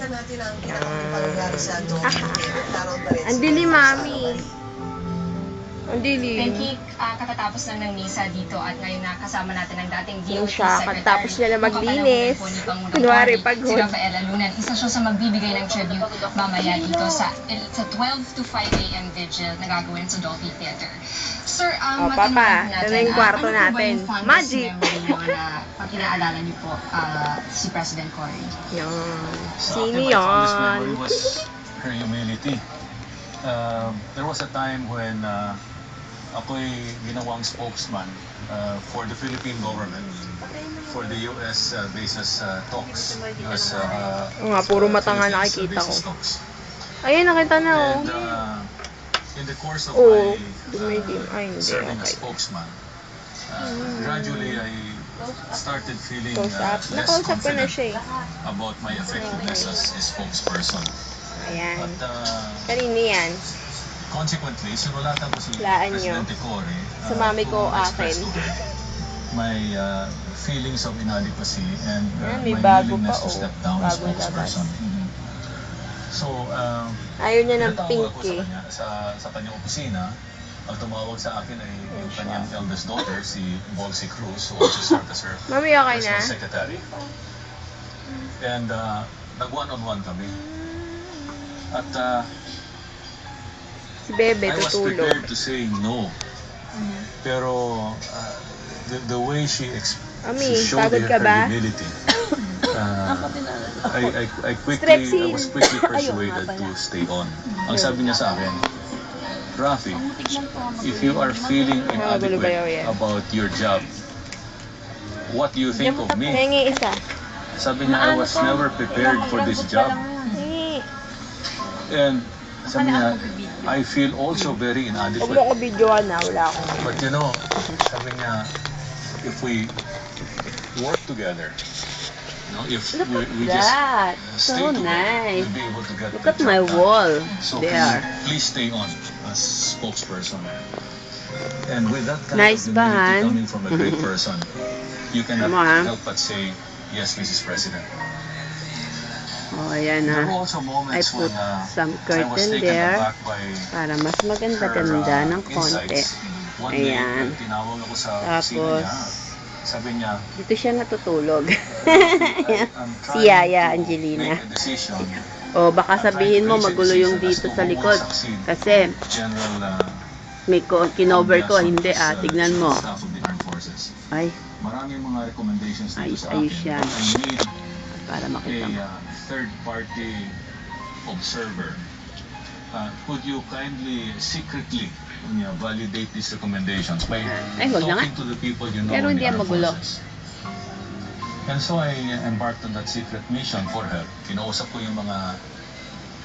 Pakita natin ang kinakapit pangyayari sa Dolphin. Laro pa rin. Ang dilim, mami. Ang dilim. Becky, katatapos lang ng misa dito at ngayon nakasama natin ang dating Yung DOT siya, Secretary. katapos niya na maglinis. Kunwari, pagod. Si Rafael Alunan, isa siya sa magbibigay ng tribute mamaya dito sa 12 to 5 a.m. vigil na gagawin sa Dolphy Theater. Sir, Papa, ito na yung kwarto ano natin. Magic! Pag inaalala niyo po si President Cory? Yan. So, Sino my fondest yan? memory was her humility. There was a time when ako'y ginawang spokesman for the Philippine government for the U.S. basis talks. US, Oo nga, puro mata nga nakikita ko. Ayun, nakita na oh. And in the course of Oo, my dumidim. Ay, hindi, serving as okay. spokesman, gradually I started feeling Close up. less Nakausap ko na confident siya about my effectiveness as a spokesperson. Ayan. But Kanino yan? consequently, sinulatan ko si Laan nyo. Presidente Cory Sa mami ko, to express akin. to her my feelings of inadequacy and Yan, may my bago willingness pa, to oh. step down as Bagong labas. spokesperson. So, Ayaw niya ng pinatawag pink ako sa eh. kanya, sa kanyang opisina. Ang tumawag sa akin ay yung kanyang eldest daughter, si Bolsy Cruz, who also served as her Mami, okay na? personal secretary. And nag-one-on-one kami. At Si Bebe, I was tutulog. prepared to say no. Pero the way she Mami, showed pagod her ka ba? humility, I Strepsil. was quickly persuaded to stay on. Ang sabi niya sa akin, Rafi, if you are feeling inadequate about your job, what do you think of me? Hingi isa. Sabi niya, I was never prepared for this job. Hingi. And sabi niya, I feel also very Huwag mo inadequate. ko videoan na, wala akong. But you know, sabi niya, if we work together, if we just That, stay so together, nice. we'll be able to get Look the at my job done. wall. So There. please stay on as spokesperson. And with that kind Nice of ba, humility Han? coming from a great person, you cannot Come on. help but say, yes, Mrs. President. Oh, ayan There na. were also moments I put when some I was curtain taken there aback by para mas her maganda-ganda ng konti. insights. One day, Ayan. tinawag ako sa Tapos, opisina niya. Sabi niya, Dito siya natutulog. I'm Si trying Yaya to Angelina. make a decision. O baka sabihin mo magulo yung dito sa likod. Kasi General, may kinover ko. Hindi tignan mo. Staff of the Armed Forces. Ay, Maraming mga recommendations dito sa ayos akin. yan. But I need para makita mo. a third-party observer. Could you kindly, secretly, validate these recommendations by Ay, wag na nga. talking to the people you know Pero in hindi the yan armed magulo. forces? And so I embarked on that secret mission for her. Kinausap ko yung mga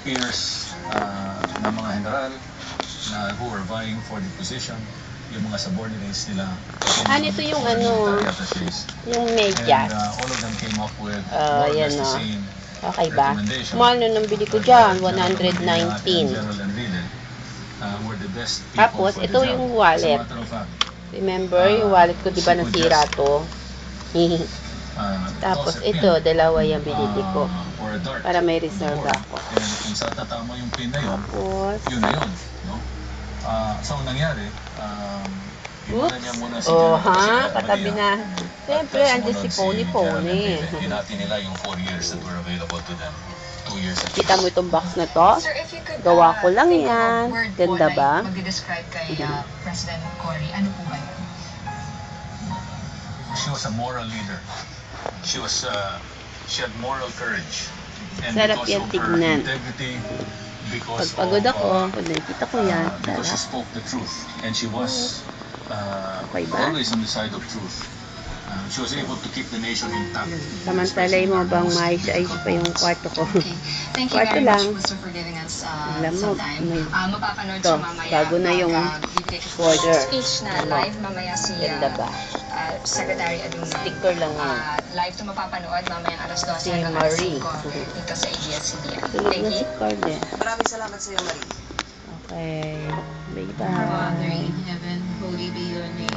peers ng mga general who were vying for the position, yung mga subordinates nila. Ito yung ano, military attaches. yung And medyas. all of them came up with more or yan less the o. same Okay ba? recommendation. Mahal nun ang bili ko dyan, General 119. General Enrile, were the best people Tapos, for the ito job. yung As a wallet. matter of fact, Remember, yung wallet ko, di ba nasira to? Tapos, toss a pin, ito, dalawa yung binili ko. or a dart Para may on the reserve board. ako. And kung saan tatama yung pin na yun, Tapos, yun na yun. No? So, ang nangyari, iwanan niya muna si oh General ha, Garcia katabi Padilla. na. Siyempre, At andyan si sumunod Pony-Pony. General Enrile. Hinati nila yung 4 years that were available to them. 2 years at Kita mo least. itong box na to? Sir, if you could, Gawa ko lang think of a yan. word po Ganda na ba? Mag-describe kay President Cory, ano po ba yun? She was a moral leader. She had moral courage. And Sarap because yan of her tignan. integrity, because Pag pagod of, ako, pag nakikita ko yan, because she sarap. spoke the truth, and she was Okay ba? always on the side of truth. She was able to keep the nation intact. Samantalay mo bang maayos-ayos pa yung kwarto ko? Okay. Thank you Kwarto very lang. much, Mr. for giving us Alam mo, some time. may- Mapapanood Ito, siya mamaya. bago na yung Magbibigay siya ng order. speech na Ano? live mamaya si Ganda ba? Secretary Adunan. Sticker lang yan. Live to mapapanood mamaya alas 12 Si hanggang alas Marie. 5 dito sa ABS-CBN. Tulog Thank na you. si card eh. Maraming salamat sa iyo, Marie. Okay. Our Bye-bye. Father in heaven, holy be your name.